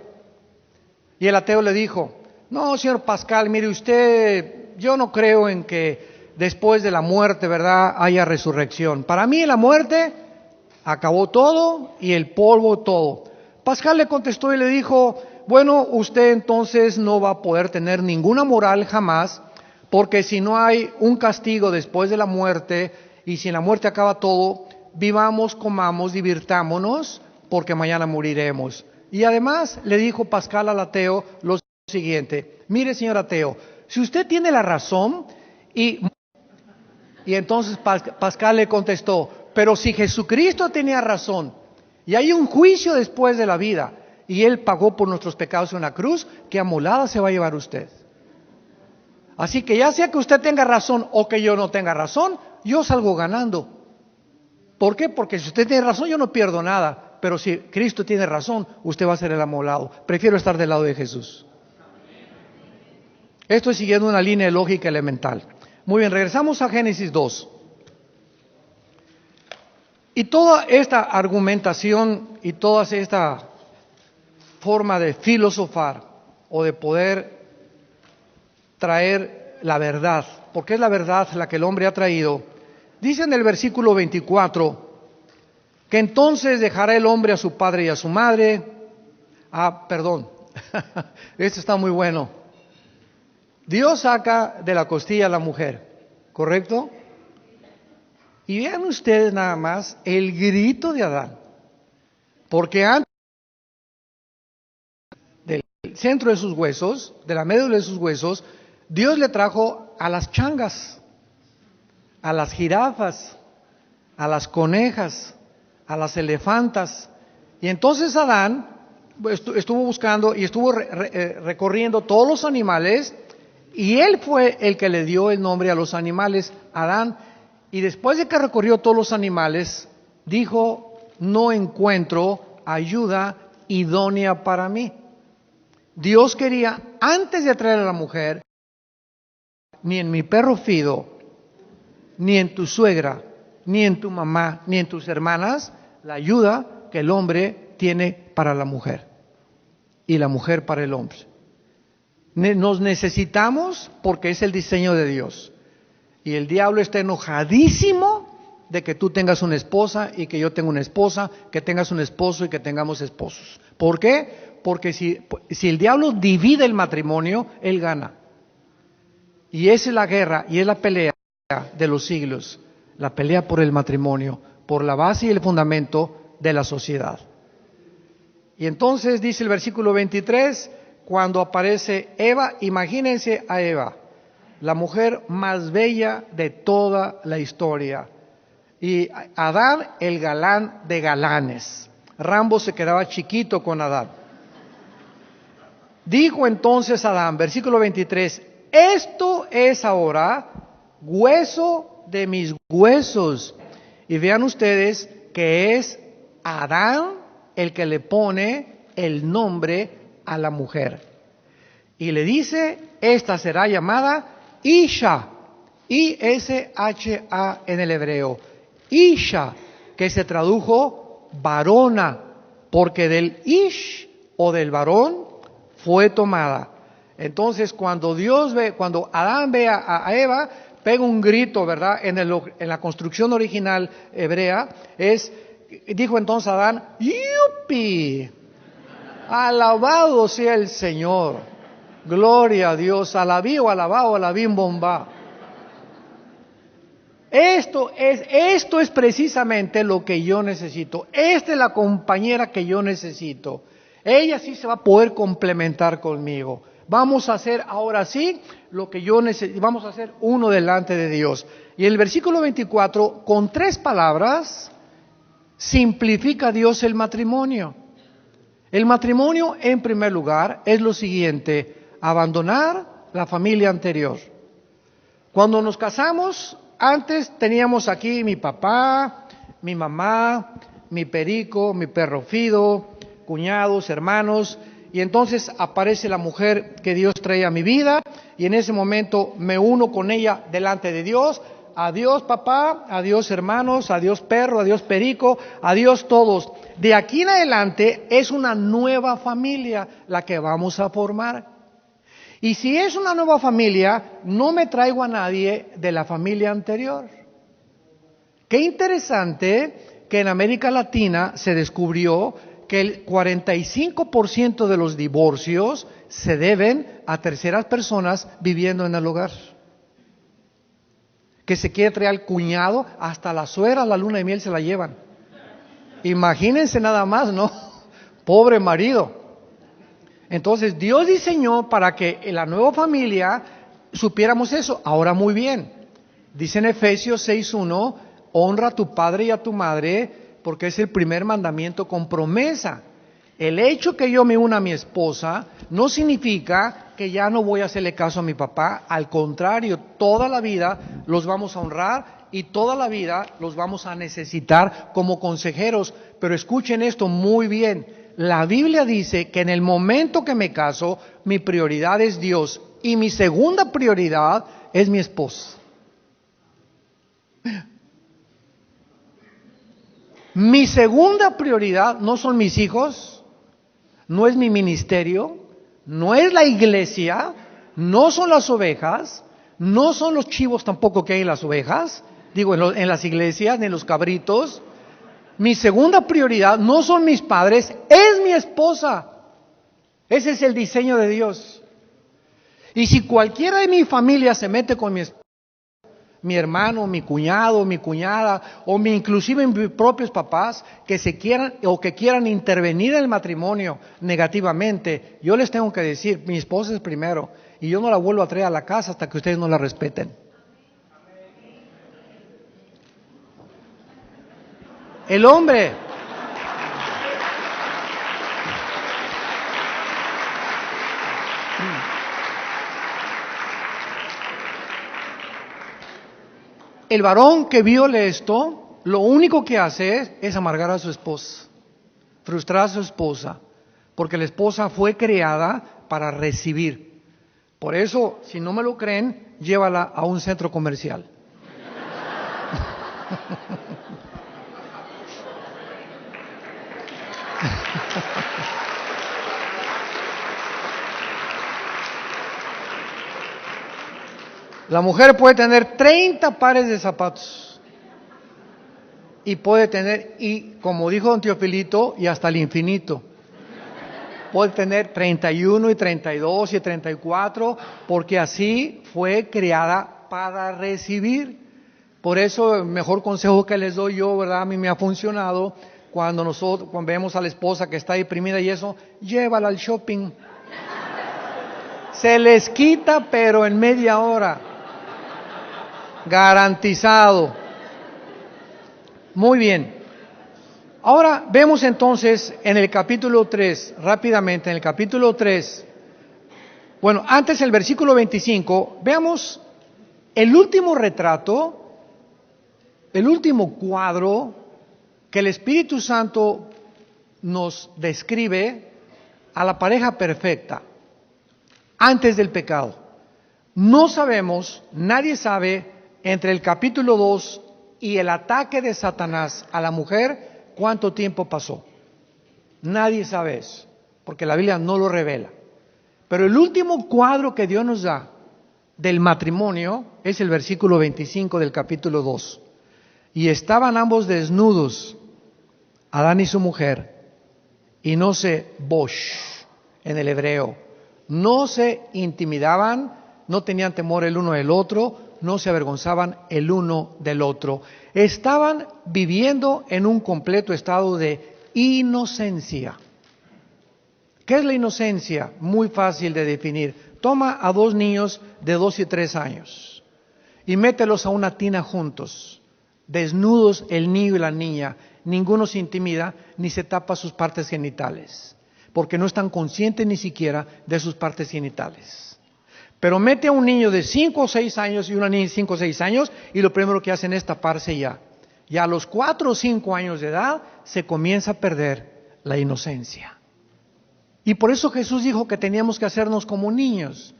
y el ateo le dijo, no, señor Pascal, mire usted, yo no creo en que después de la muerte, ¿verdad?, haya resurrección. Para mí la muerte acabó todo y el polvo todo. Pascal le contestó y le dijo, bueno, usted entonces no va a poder tener ninguna moral jamás, porque si no hay un castigo después de la muerte y si en la muerte acaba todo, vivamos, comamos, divirtámonos, porque mañana moriremos. Y además le dijo Pascal al ateo lo siguiente, mire señor ateo, si usted tiene la razón y entonces Pascal le contestó, pero si Jesucristo tenía razón y hay un juicio después de la vida y Él pagó por nuestros pecados en una cruz, ¿qué amolada se va a llevar usted? Así que ya sea que usted tenga razón o que yo no tenga razón, yo salgo ganando. ¿Por qué? Porque si usted tiene razón yo no pierdo nada, pero si Cristo tiene razón, usted va a ser el amolado. Prefiero estar del lado de Jesús. Esto es siguiendo una línea de lógica elemental. Muy bien, regresamos a Génesis 2. Y toda esta argumentación y toda esta forma de filosofar o de poder traer la verdad, porque es la verdad la que el hombre ha traído, dice en el versículo 24, que entonces dejará el hombre a su padre y a su madre. Perdón, esto está muy bueno. Dios saca de la costilla a la mujer, ¿correcto? Y vean ustedes nada más el grito de Adán, porque antes del centro de sus huesos, de la médula de sus huesos, Dios le trajo a las changas, a las jirafas, a las conejas, a las elefantas. Y entonces Adán estuvo buscando y estuvo recorriendo todos los animales, y él fue el que le dio el nombre a los animales, Adán. Y después de que recorrió todos los animales, dijo, no encuentro ayuda idónea para mí. Dios quería, antes de traer a la mujer, ni en mi perro Fido, ni en tu suegra, ni en tu mamá, ni en tus hermanas, la ayuda que el hombre tiene para la mujer y la mujer para el hombre. Nos necesitamos porque es el diseño de Dios. Y el diablo está enojadísimo de que tú tengas una esposa y que yo tenga una esposa, que tengas un esposo y que tengamos esposos. ¿Por qué? Porque si el diablo divide el matrimonio, él gana. Y esa es la guerra y es la pelea de los siglos, la pelea por el matrimonio, por la base y el fundamento de la sociedad. Y entonces dice el versículo 23, cuando aparece Eva, imagínense a Eva, la mujer más bella de toda la historia, y Adán, el galán de galanes. Rambo se quedaba chiquito con Adán. Dijo entonces Adán, versículo 23, esto es ahora hueso de mis huesos. Y vean ustedes que es Adán el que le pone el nombre a la mujer. Y le dice, esta será llamada Isha, I-S-H-A en el hebreo. Isha, que se tradujo varona, porque del Ish o del varón fue tomada. Entonces cuando Adán ve a Eva, pega un grito, ¿verdad? En la construcción original hebrea, dijo entonces Adán, ¡yupi! Alabado sea el Señor, gloria a Dios, alabí o alabado, alabín bomba. Esto es precisamente lo que yo necesito. Esta es la compañera que yo necesito. Ella sí se va a poder complementar conmigo. Vamos a hacer ahora sí lo que yo necesito. Vamos a hacer uno delante de Dios. Y el versículo 24, con 3 palabras, simplifica Dios el matrimonio. El matrimonio, en primer lugar, es lo siguiente: abandonar la familia anterior. Cuando nos casamos, antes teníamos aquí mi papá, mi mamá, mi perico, mi perro Fido, cuñados, hermanos, y entonces aparece la mujer que Dios trae a mi vida, y en ese momento me uno con ella delante de Dios. Adiós papá, adiós hermanos, adiós perro, adiós perico, adiós todos. De aquí en adelante es una nueva familia la que vamos a formar. Y si es una nueva familia, no me traigo a nadie de la familia anterior. Qué interesante que en América Latina se descubrió que el 45% de los divorcios se deben a terceras personas viviendo en el hogar. Que se quiere traer al cuñado, hasta la suegra a la luna de miel se la llevan. Imagínense nada más, ¿no? Pobre marido. Entonces Dios diseñó para que en la nueva familia supiéramos eso. Ahora muy bien, dice en Efesios 6:1, honra a tu padre y a tu madre, porque es el primer mandamiento con promesa. El hecho que yo me una a mi esposa no significa que ya no voy a hacerle caso a mi papá. Al contrario, toda la vida los vamos a honrar y toda la vida los vamos a necesitar como consejeros. Pero escuchen esto muy bien. La Biblia dice que en el momento que me caso, mi prioridad es Dios Y mi segunda prioridad es mi esposa. Mi segunda prioridad no son mis hijos, no es mi ministerio, no es la iglesia, no son las ovejas, no son los chivos tampoco que hay en las ovejas, digo en las iglesias, ni en los cabritos. Mi segunda prioridad no son mis padres, es mi esposa. Ese es el diseño de Dios. Y si cualquiera de mi familia se mete con mi esposa, mi hermano, mi cuñado, mi cuñada, o inclusive mis propios papás, que se quieran o que quieran intervenir en el matrimonio negativamente, yo les tengo que decir, mi esposa es primero, y yo no la vuelvo a traer a la casa hasta que ustedes no la respeten. El hombre. El varón que viole esto, lo único que hace es amargar a su esposa, frustrar a su esposa, porque la esposa fue creada para recibir. Por eso, si no me lo creen, llévala a un centro comercial. La mujer puede tener 30 pares de zapatos y puede tener, y como dijo don Teofilito, y hasta el infinito. Puede tener 31 y 32 y 34, porque así fue creada para recibir. Por eso el mejor consejo que les doy yo, ¿verdad? A mí me ha funcionado, cuando vemos a la esposa que está deprimida y eso, llévala al shopping. Se les quita, pero en media hora. Garantizado. Muy bien. Ahora vemos entonces en el capítulo 3, rápidamente, en el capítulo 3, bueno, antes el versículo 25, veamos el último retrato, el último cuadro que el Espíritu Santo nos describe a la pareja perfecta, antes del pecado. No sabemos, nadie sabe, entre el capítulo 2 y el ataque de Satanás a la mujer, ¿cuánto tiempo pasó? Nadie sabe eso, porque la Biblia no lo revela. Pero el último cuadro que Dios nos da del matrimonio es el versículo 25 del capítulo 2. Y estaban ambos desnudos, Adán y su mujer, y no se bosh en el hebreo, no se intimidaban, no tenían temor el uno del otro, no se avergonzaban el uno del otro. Estaban viviendo en un completo estado de inocencia. ¿Qué es la inocencia? Muy fácil de definir. Toma a dos niños de 2 y 3 años y mételos a una tina juntos, desnudos el niño y la niña. Ninguno se intimida ni se tapa sus partes genitales, porque no están conscientes ni siquiera de sus partes genitales. Pero mete a un niño de 5 o 6 años y una niña de 5 o 6 años y lo primero que hacen es taparse ya. Y a los 4 o 5 años de edad se comienza a perder la inocencia. Y por eso Jesús dijo que teníamos que hacernos como niños,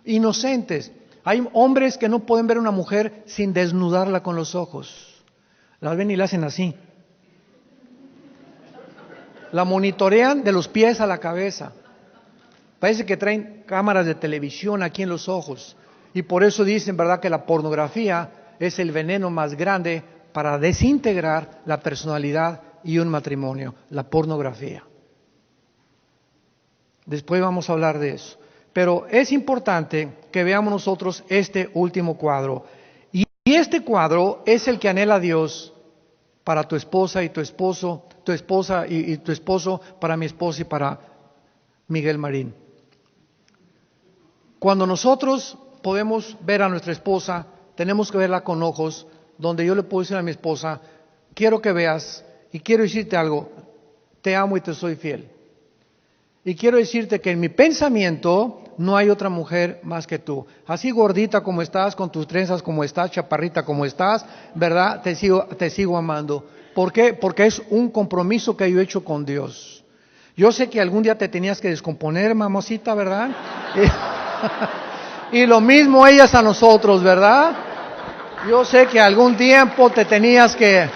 inocentes. Hay hombres que no pueden ver a una mujer sin desnudarla con los ojos. La ven y la hacen así. La monitorean de los pies a la cabeza. Parece que traen cámaras de televisión aquí en los ojos. Y por eso dicen, ¿verdad?, que la pornografía es el veneno más grande para desintegrar la personalidad y un matrimonio, la pornografía. Después vamos a hablar de eso. Pero es importante que veamos nosotros este último cuadro. Y este cuadro es el que anhela Dios para tu esposa y tu esposo, tu esposa y tu esposo, para mi esposa y para Miguel Marín. Cuando nosotros podemos ver a nuestra esposa, tenemos que verla con ojos donde yo le puedo decir a mi esposa, quiero que veas y quiero decirte algo, te amo y te soy fiel. Y quiero decirte que en mi pensamiento no hay otra mujer más que tú. Así gordita como estás, con tus trenzas como estás, chaparrita como estás, ¿verdad? Te sigo amando. ¿Por qué? Porque es un compromiso que yo he hecho con Dios. Yo sé que algún día te tenías que descomponer, mamacita, ¿verdad? Y lo mismo ellas a nosotros, ¿verdad? Yo sé que algún tiempo te tenías que...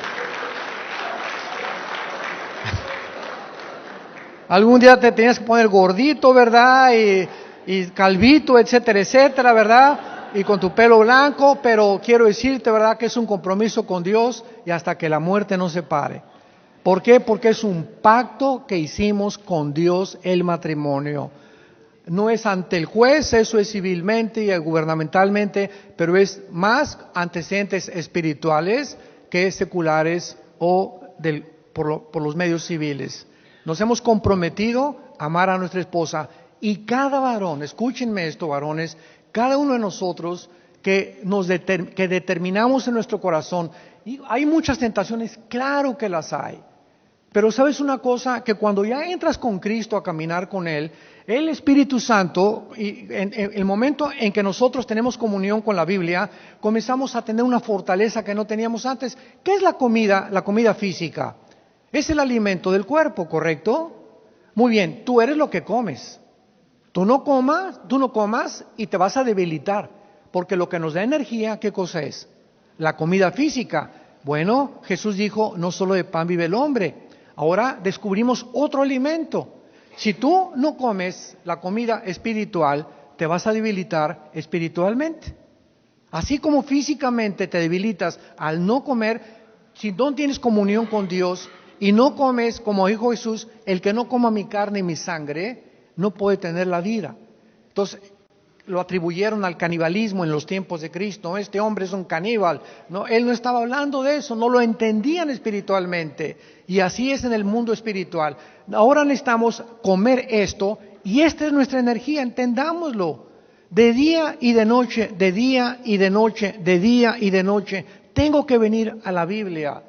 Algún día te tenías que poner gordito, ¿verdad? Y calvito, etcétera, etcétera, ¿verdad? Y con tu pelo blanco, pero quiero decirte, ¿verdad? Que es un compromiso con Dios y hasta que la muerte nos separe. ¿Por qué? Porque es un pacto que hicimos con Dios el matrimonio. No es ante el juez, eso es civilmente y gubernamentalmente, pero es más antecedentes espirituales que seculares o por los medios civiles. Nos hemos comprometido a amar a nuestra esposa y cada varón, escúchenme esto, varones, cada uno de nosotros que determinamos en nuestro corazón, y hay muchas tentaciones, claro que las hay, pero sabes una cosa, que cuando ya entras con Cristo a caminar con Él, el Espíritu Santo, y en el momento en que nosotros tenemos comunión con la Biblia, comenzamos a tener una fortaleza que no teníamos antes. ¿Qué es la comida? La comida física. Es el alimento del cuerpo, ¿correcto? Muy bien, tú eres lo que comes. Tú no comas y te vas a debilitar, porque lo que nos da energía, ¿qué cosa es? La comida física. Bueno, Jesús dijo, no solo de pan vive el hombre. Ahora descubrimos otro alimento. Si tú no comes la comida espiritual, te vas a debilitar espiritualmente. Así como físicamente te debilitas al no comer, si no tienes comunión con Dios y no comes, como dijo Jesús, el que no coma mi carne y mi sangre, no puede tener la vida. Entonces, lo atribuyeron al canibalismo en los tiempos de Cristo. Este hombre es un caníbal. No, él no estaba hablando de eso, no lo entendían espiritualmente. Y así es en el mundo espiritual. Ahora necesitamos comer esto y esta es nuestra energía, entendámoslo. De día y de noche, de día y de noche, de día y de noche. Tengo que venir a la Biblia.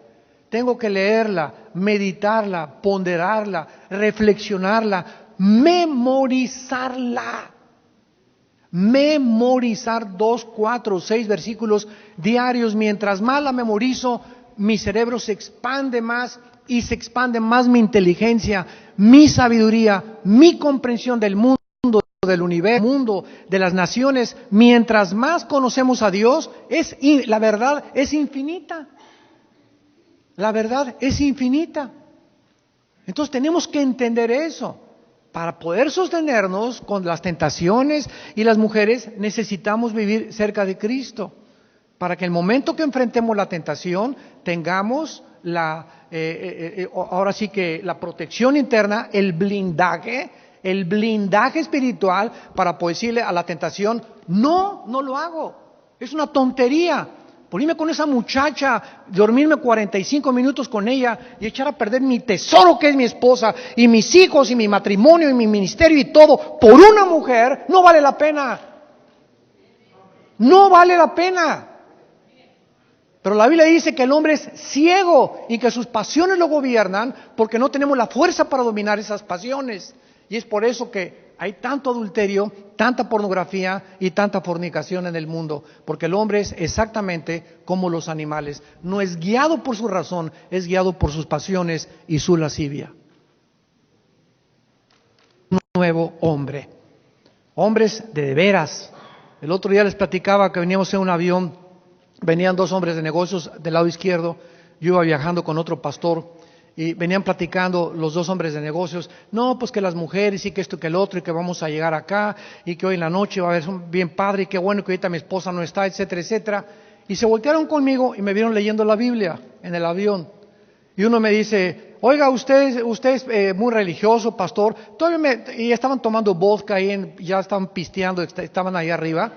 Tengo que leerla, meditarla, ponderarla, reflexionarla, memorizarla. Memorizar 2, 4, 6 versículos diarios. Mientras más la memorizo, mi cerebro se expande más y se expande más mi inteligencia, mi sabiduría, mi comprensión del mundo, del universo, del mundo, de las naciones. Mientras más conocemos a Dios, la verdad es infinita. La verdad es infinita. Entonces tenemos que entender eso. Para poder sostenernos con las tentaciones y las mujeres, necesitamos vivir cerca de Cristo. Para que el momento que enfrentemos la tentación, tengamos ahora sí que la protección interna, el blindaje espiritual para poder decirle a la tentación, no lo hago. Es una tontería. Por irme con esa muchacha, dormirme 45 minutos con ella y echar a perder mi tesoro que es mi esposa y mis hijos y mi matrimonio y mi ministerio y todo por una mujer, no vale la pena. No vale la pena. Pero la Biblia dice que el hombre es ciego y que sus pasiones lo gobiernan porque no tenemos la fuerza para dominar esas pasiones. Y es por eso que hay tanto adulterio, tanta pornografía y tanta fornicación en el mundo, porque el hombre es exactamente como los animales, no es guiado por su razón, es guiado por sus pasiones y su lascivia. Un nuevo hombre, hombres de veras. El otro día les platicaba que veníamos en un avión, venían 2 hombres de negocios del lado izquierdo, yo iba viajando con otro pastor, y venían platicando los 2 hombres de negocios, no, pues que las mujeres y que esto y que el otro y que vamos a llegar acá y que hoy en la noche va a haber bien padre y qué bueno que ahorita mi esposa no está, etcétera, etcétera. Y se voltearon conmigo y me vieron leyendo la Biblia en el avión. Y uno me dice, oiga, usted es muy religioso, pastor. Y estaban tomando vodka ahí, ya estaban pisteando, estaban ahí arriba.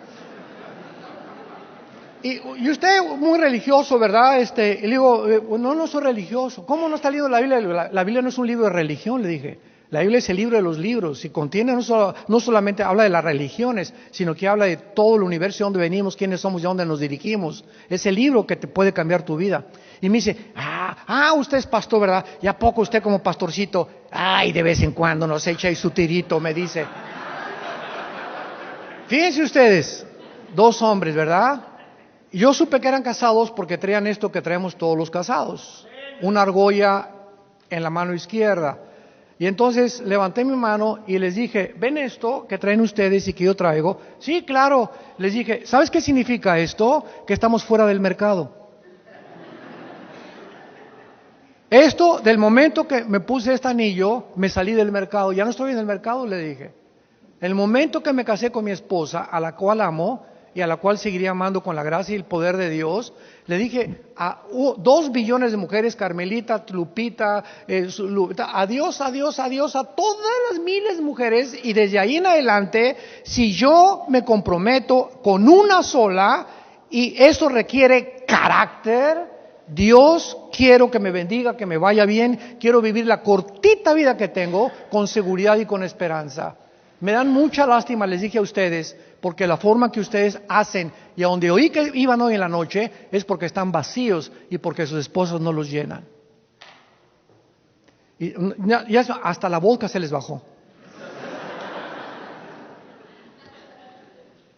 Y usted muy religioso, ¿verdad? Y le digo, no soy religioso. ¿Cómo no está leyendo la Biblia? La Biblia no es un libro de religión, le dije. La Biblia es el libro de los libros y contiene no solamente habla de las religiones, sino que habla de todo el universo, de dónde venimos, quiénes somos y a dónde nos dirigimos. Es el libro que te puede cambiar tu vida. Y me dice, usted es pastor, ¿verdad? ¿Y a poco usted como pastorcito? Ay, de vez en cuando nos echa ahí su tirito, me dice. Fíjense ustedes, 2 hombres, ¿verdad? Yo supe que eran casados porque traían esto que traemos todos los casados, una argolla en la mano izquierda. Y entonces levanté mi mano y les dije, ¿ven esto que traen ustedes y que yo traigo? Sí, claro. Les dije, ¿sabes qué significa esto? Que estamos fuera del mercado. Esto, del momento que me puse este anillo, me salí del mercado. Ya no estoy en el mercado, le dije. El momento que me casé con mi esposa, a la cual amo y a la cual seguiría amando con la gracia y el poder de Dios, le dije a 2 billones de mujeres, Carmelita, Lupita, adiós, adiós, adiós a todas las miles de mujeres, y desde ahí en adelante, si yo me comprometo con una sola, y eso requiere carácter, Dios, quiero que me bendiga, que me vaya bien, quiero vivir la cortita vida que tengo con seguridad y con esperanza. Me dan mucha lástima, les dije a ustedes, porque la forma que ustedes hacen y a donde oí que iban hoy en la noche es porque están vacíos y porque sus esposos no los llenan. Y ya hasta la boca se les bajó.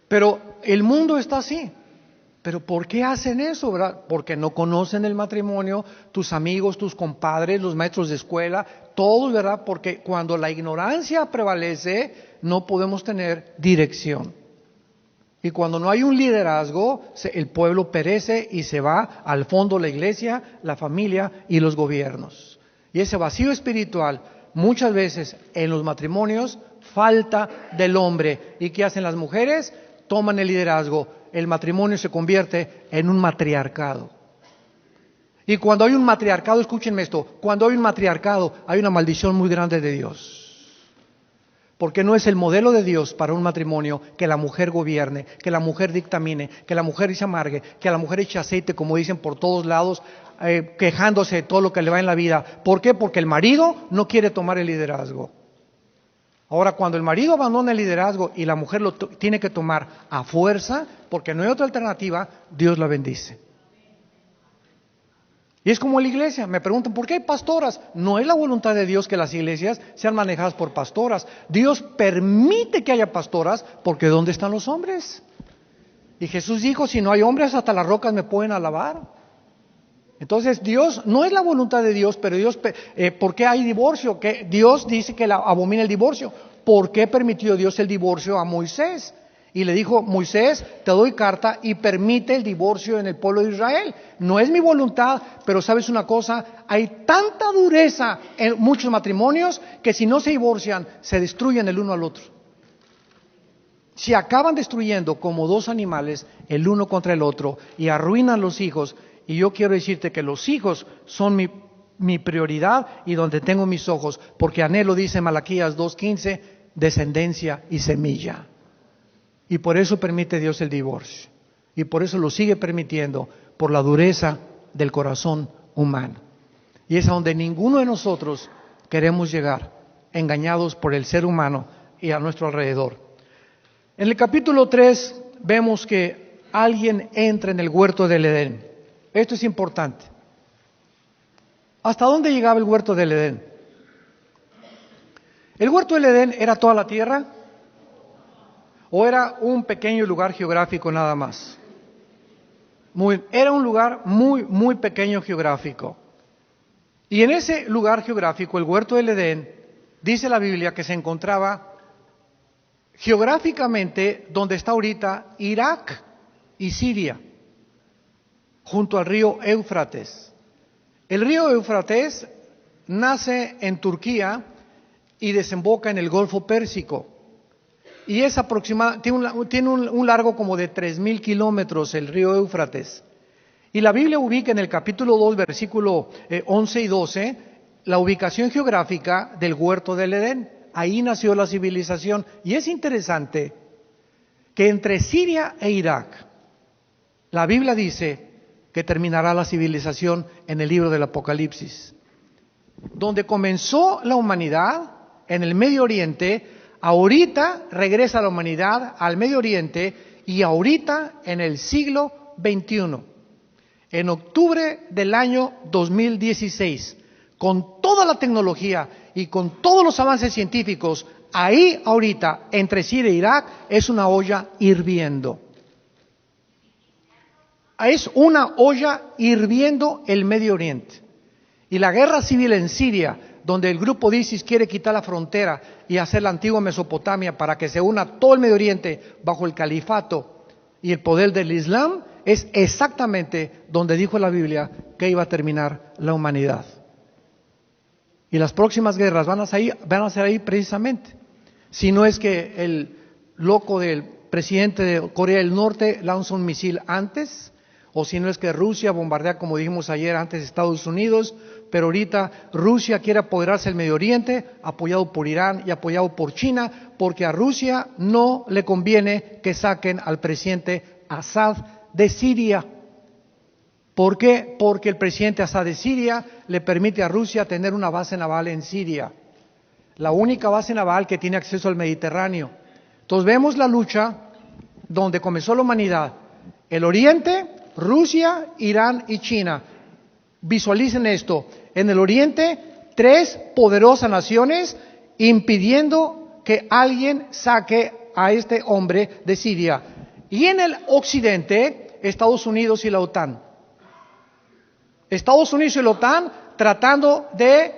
Pero el mundo está así. ¿Pero por qué hacen eso, verdad? Porque no conocen el matrimonio, tus amigos, tus compadres, los maestros de escuela, todos, ¿verdad? Porque cuando la ignorancia prevalece, no podemos tener dirección. Y cuando no hay un liderazgo, el pueblo perece y se va al fondo la iglesia, la familia y los gobiernos. Y ese vacío espiritual, muchas veces en los matrimonios, falta del hombre. ¿Y qué hacen las mujeres? Toman el liderazgo. El matrimonio se convierte en un matriarcado. Y cuando hay un matriarcado, escúchenme esto, cuando hay un matriarcado hay una maldición muy grande de Dios. Porque no es el modelo de Dios para un matrimonio que la mujer gobierne, que la mujer dictamine, que la mujer se amargue, que la mujer eche aceite, como dicen por todos lados, quejándose de todo lo que le va en la vida. ¿Por qué? Porque el marido no quiere tomar el liderazgo. Ahora, cuando el marido abandona el liderazgo y la mujer lo tiene que tomar a fuerza, porque no hay otra alternativa, Dios la bendice. Y es como la iglesia, me preguntan, ¿por qué hay pastoras? No es la voluntad de Dios que las iglesias sean manejadas por pastoras. Dios permite que haya pastoras, porque ¿dónde están los hombres? Y Jesús dijo, si no hay hombres, hasta las rocas me pueden alabar. Entonces Dios, no es la voluntad de Dios, pero Dios, ¿por qué hay divorcio? Que Dios dice que abomina el divorcio. ¿Por qué permitió Dios el divorcio a Moisés? Y le dijo, Moisés, te doy carta y permite el divorcio en el pueblo de Israel. No es mi voluntad, pero sabes una cosa, hay tanta dureza en muchos matrimonios que si no se divorcian, se destruyen el uno al otro. Se acaban destruyendo como 2 animales, el uno contra el otro, y arruinan los hijos. Y yo quiero decirte que los hijos son mi prioridad y donde tengo mis ojos, porque anhelo, dice Malaquías 2:15, descendencia y semilla. Y por eso permite Dios el divorcio. Y por eso lo sigue permitiendo, por la dureza del corazón humano. Y es a donde ninguno de nosotros queremos llegar, engañados por el ser humano y a nuestro alrededor. En el capítulo 3 vemos que alguien entra en el huerto del Edén. Esto es importante. ¿Hasta dónde llegaba el huerto del Edén? ¿El huerto del Edén era toda la tierra? ¿O era un pequeño lugar geográfico nada más? Era un lugar muy pequeño geográfico. Y en ese lugar geográfico, el huerto del Edén, dice la Biblia que se encontraba geográficamente donde está ahorita Irak y Siria, junto al río Éufrates. El río Éufrates nace en Turquía y desemboca en el Golfo Pérsico. Y es tiene un largo como de 3,000 kilómetros el río Éufrates. Y la Biblia ubica en el capítulo 2, versículo 11 y 12, la ubicación geográfica del huerto del Edén. Ahí nació la civilización. Y es interesante que entre Siria e Irak, la Biblia dice que terminará la civilización en el libro del Apocalipsis. Donde comenzó la humanidad, en el Medio Oriente, ahorita regresa la humanidad al Medio Oriente y ahorita en el siglo XXI, en octubre del año 2016, con toda la tecnología y con todos los avances científicos, ahí ahorita entre Siria e Irak es una olla hirviendo. Es una olla hirviendo el Medio Oriente. Y la guerra civil en Siria donde el grupo de ISIS quiere quitar la frontera y hacer la antigua Mesopotamia para que se una todo el Medio Oriente bajo el califato y el poder del Islam, es exactamente donde dijo la Biblia que iba a terminar la humanidad. Y las próximas guerras van a ser ahí precisamente. Si no es que el loco del presidente de Corea del Norte lanza un misil antes, o si no es que Rusia bombardea, como dijimos ayer, antes de Estados Unidos, pero ahorita Rusia quiere apoderarse del Medio Oriente, apoyado por Irán y apoyado por China, porque a Rusia no le conviene que saquen al presidente Assad de Siria. ¿Por qué? Porque el presidente Assad de Siria le permite a Rusia tener una base naval en Siria, la única base naval que tiene acceso al Mediterráneo. Entonces vemos la lucha donde comenzó la humanidad, el Oriente, Rusia, Irán y China. Visualicen esto, en el Oriente, 3 poderosas naciones impidiendo que alguien saque a este hombre de Siria. Y en el Occidente, Estados Unidos y la OTAN. Estados Unidos y la OTAN tratando de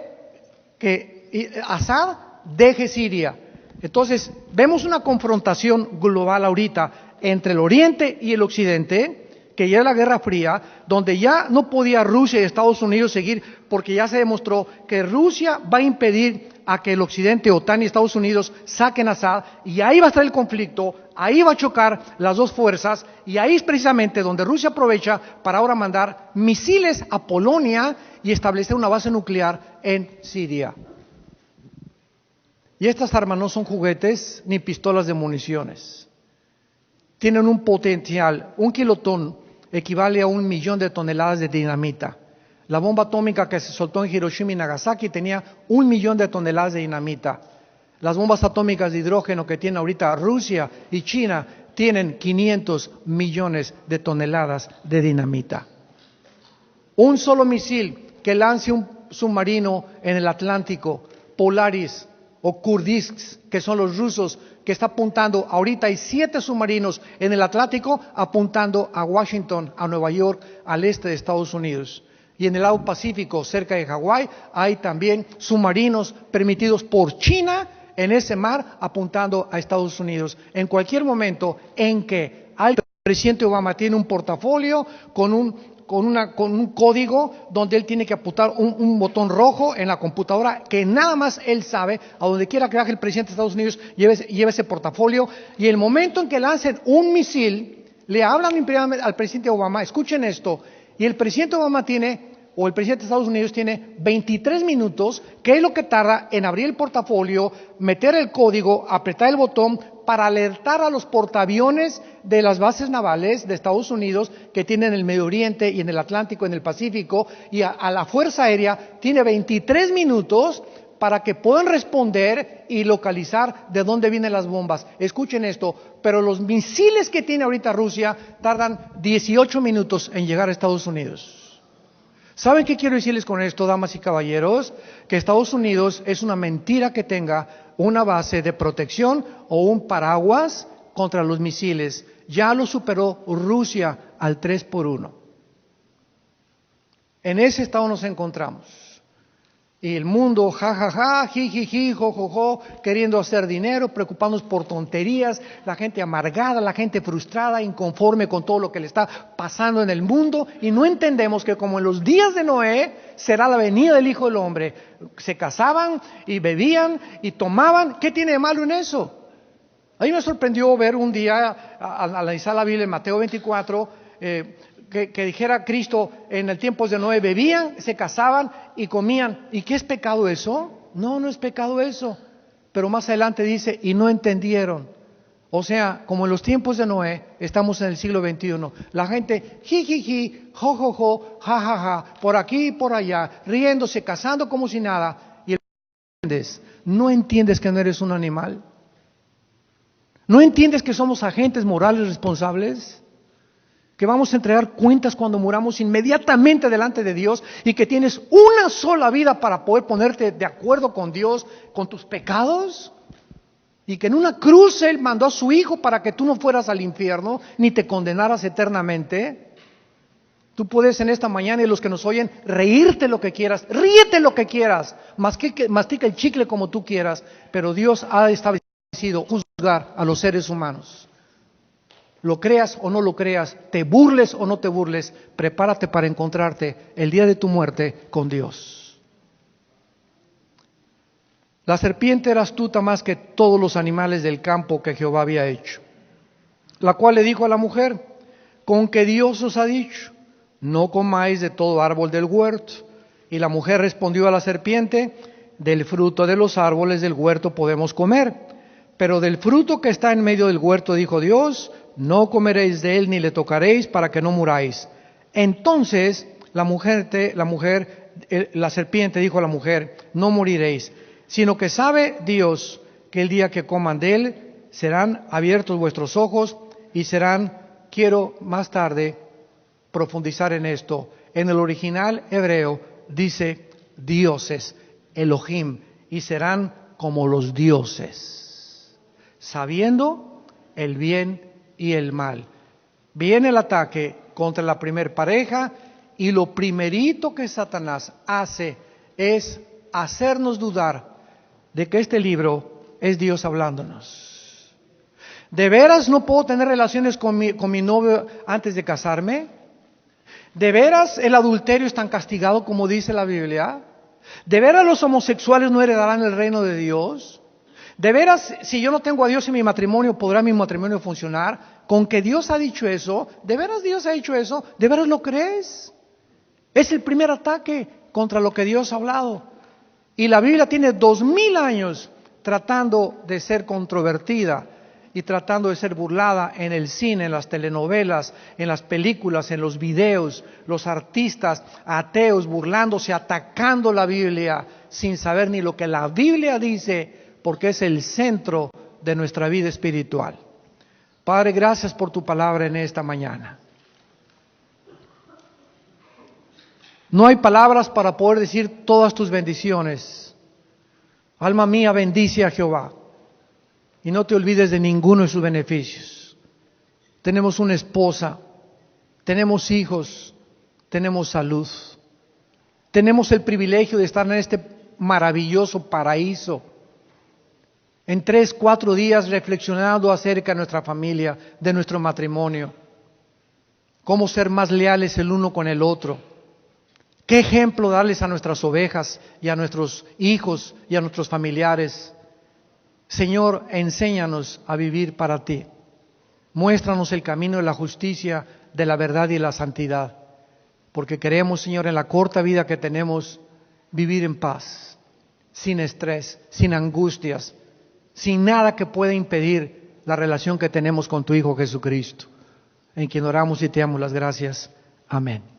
que Assad deje Siria. Entonces, vemos una confrontación global ahorita entre el Oriente y el Occidente, que ya es la Guerra Fría, donde ya no podía Rusia y Estados Unidos seguir, porque ya se demostró que Rusia va a impedir a que el Occidente, OTAN y Estados Unidos saquen a Assad, y ahí va a estar el conflicto, ahí va a chocar las dos fuerzas, y ahí es precisamente donde Rusia aprovecha para ahora mandar misiles a Polonia y establecer una base nuclear en Siria. Y estas armas no son juguetes ni pistolas de municiones. Tienen un potencial, un kilotón equivale a 1.000.000 de toneladas de dinamita. La bomba atómica que se soltó en Hiroshima y Nagasaki tenía 1.000.000 de toneladas de dinamita. Las bombas atómicas de hidrógeno que tienen ahorita Rusia y China tienen 500 millones de toneladas de dinamita. Un solo misil que lance un submarino en el Atlántico, Polaris o Kursk, que son los rusos, que está apuntando, ahorita hay 7 submarinos en el Atlántico apuntando a Washington, a Nueva York, al este de Estados Unidos. Y en el lado Pacífico, cerca de Hawái, hay también submarinos permitidos por China en ese mar apuntando a Estados Unidos. En cualquier momento en que el presidente Obama tiene un portafolio con un código donde él tiene que apuntar un botón rojo en la computadora que nada más él sabe, a donde quiera que baje el presidente de Estados Unidos, lleve ese portafolio, y el momento en que lancen un misil, le hablan al presidente Obama, escuchen esto, y el presidente Obama el presidente de Estados Unidos tiene 23 minutos, que es lo que tarda en abrir el portafolio, meter el código, apretar el botón, para alertar a los portaaviones de las bases navales de Estados Unidos que tienen en el Medio Oriente y en el Atlántico, en el Pacífico, y a la Fuerza Aérea tiene 23 minutos para que puedan responder y localizar de dónde vienen las bombas. Escuchen esto, pero los misiles que tiene ahorita Rusia tardan 18 minutos en llegar a Estados Unidos. ¿Saben qué quiero decirles con esto, damas y caballeros? Que Estados Unidos es una mentira que tenga una base de protección o un paraguas contra los misiles. Ya lo superó Rusia al 3-1. En ese estado nos encontramos. Y el mundo, jajaja, jijiji, jojojo, queriendo hacer dinero, preocupándonos por tonterías, la gente amargada, la gente frustrada, inconforme con todo lo que le está pasando en el mundo, y no entendemos que como en los días de Noé será la venida del Hijo del Hombre. Se casaban y bebían y tomaban. ¿Qué tiene de malo en eso? A mí me sorprendió ver un día, al analizar la Biblia en Mateo 24, que dijera Cristo, en el tiempo de Noé bebían, se casaban y comían. ¿Y qué es pecado eso? No, no es pecado eso. Pero más adelante dice, y no entendieron. O sea, como en los tiempos de Noé, estamos en el siglo XXI. La gente, jijiji, jojojo, jajaja, por aquí y por allá, riéndose, cazando como si nada. Y ¿no entiendes que no eres un animal? ¿No entiendes que somos agentes morales responsables? Que vamos a entregar cuentas cuando muramos inmediatamente delante de Dios, y que tienes una sola vida para poder ponerte de acuerdo con Dios, con tus pecados, y que en una cruz Él mandó a su Hijo para que tú no fueras al infierno ni te condenaras eternamente. Tú puedes en esta mañana, y los que nos oyen, reírte lo que quieras, ríete lo que quieras, mastica el chicle como tú quieras, pero Dios ha establecido juzgar a los seres humanos. Lo creas o no lo creas, te burles o no te burles, prepárate para encontrarte el día de tu muerte con Dios. La serpiente era astuta más que todos los animales del campo que Jehová había hecho, la cual le dijo a la mujer: ¿con qué Dios os ha dicho? No comáis de todo árbol del huerto. Y la mujer respondió a la serpiente: del fruto de los árboles del huerto podemos comer, pero del fruto que está en medio del huerto, dijo Dios, no comeréis de él ni le tocaréis, para que no muráis. Entonces la serpiente dijo a la mujer: no moriréis, sino que sabe Dios que el día que coman de él serán abiertos vuestros ojos y serán, quiero más tarde profundizar en esto, en el original hebreo dice dioses, Elohim, y serán como los dioses, sabiendo el bien y el mal. Viene el ataque contra la primer pareja y lo primerito que Satanás hace es hacernos dudar de que este libro es Dios hablándonos. ¿De veras no puedo tener relaciones con mi novio antes de casarme? ¿De veras el adulterio es tan castigado como dice la Biblia? ¿De veras los homosexuales no heredarán el reino de Dios? ¿De veras, si yo no tengo a Dios en mi matrimonio, podrá mi matrimonio funcionar? ¿Con que Dios ha dicho eso? ¿De veras Dios ha dicho eso? ¿De veras lo crees? Es el primer ataque contra lo que Dios ha hablado. Y la Biblia tiene 2000 años tratando de ser controvertida y tratando de ser burlada en el cine, en las telenovelas, en las películas, en los videos, los artistas ateos burlándose, atacando la Biblia sin saber ni lo que la Biblia dice, porque es el centro de nuestra vida espiritual. Padre, gracias por tu palabra en esta mañana. No hay palabras para poder decir todas tus bendiciones. Alma mía, bendice a Jehová y no te olvides de ninguno de sus beneficios. Tenemos una esposa, tenemos hijos, tenemos salud, tenemos el privilegio de estar en este maravilloso paraíso. En 3, 4 días reflexionando acerca de nuestra familia, de nuestro matrimonio, cómo ser más leales el uno con el otro, qué ejemplo darles a nuestras ovejas y a nuestros hijos y a nuestros familiares. Señor, enséñanos a vivir para ti. Muéstranos el camino de la justicia, de la verdad y la santidad, porque queremos, Señor, en la corta vida que tenemos, vivir en paz, sin estrés, sin angustias, sin nada que pueda impedir la relación que tenemos con tu Hijo Jesucristo, en quien oramos y te damos las gracias. Amén.